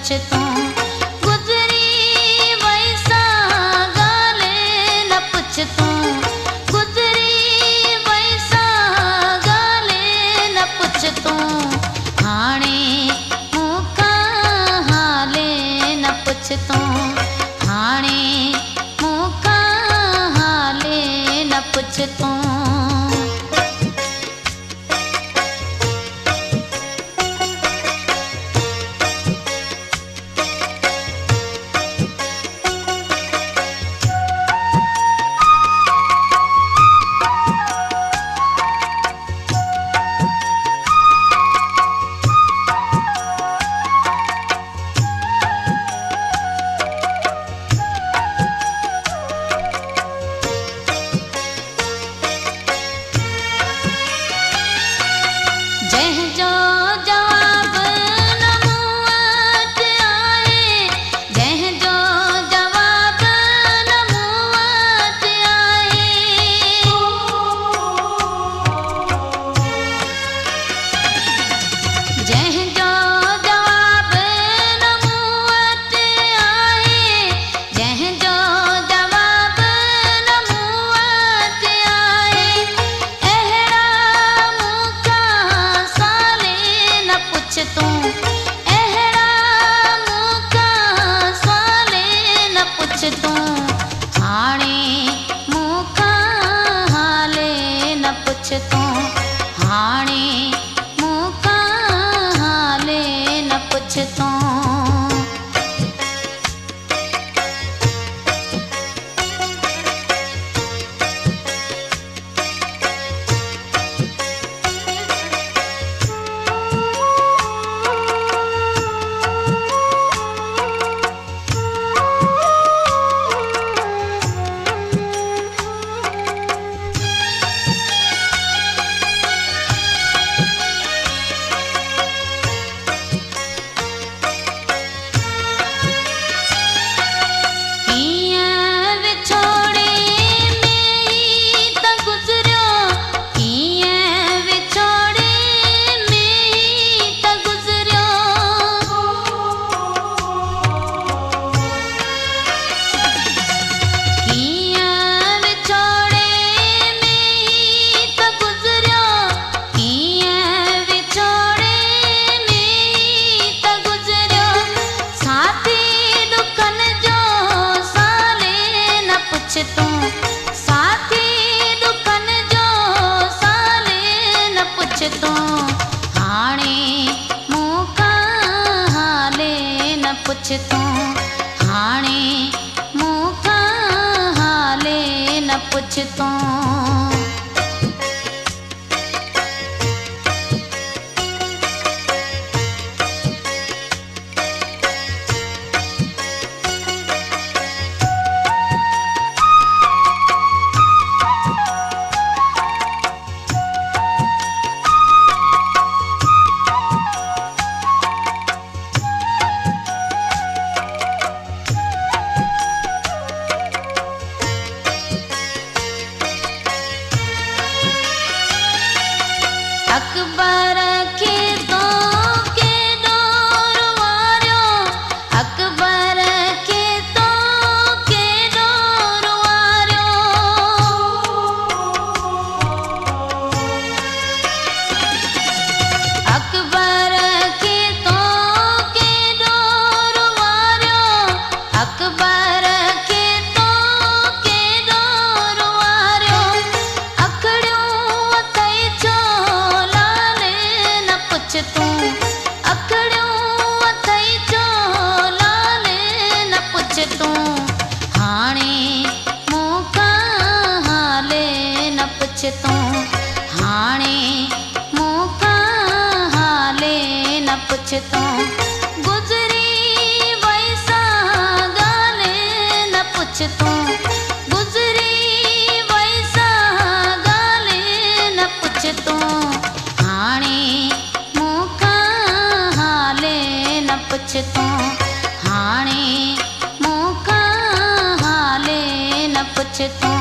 पुछतो गुज़री वैसा गाले न पुछतो गुज़री वैसा गाले न पुछतो हाणे मूंखां हाले न पुछतो हाणे मूंखां हाले न पुछतो हाणे मूंखां हाले न पुछतो पुछतो हाणे मूंखां हाले न पुछतो अकबर के तो के डोर वारियो अकबर के तो के डोर वारियो अकबर के तो के डोर वारियो अकबर के तो के डोर वारियो अखड़ियो अथई छो पुछतो अखड़ियो अथई छो लाले न पुछतो हाणे मूंखां हाले न पुछतो हाणे मूंखां हाले न पुछतो गुज़री वैसा गाले न पुछतो गुज़री वैसा गाले न पुछतो हाणे पुछतो हाणे मूंखां हाले न पुछतो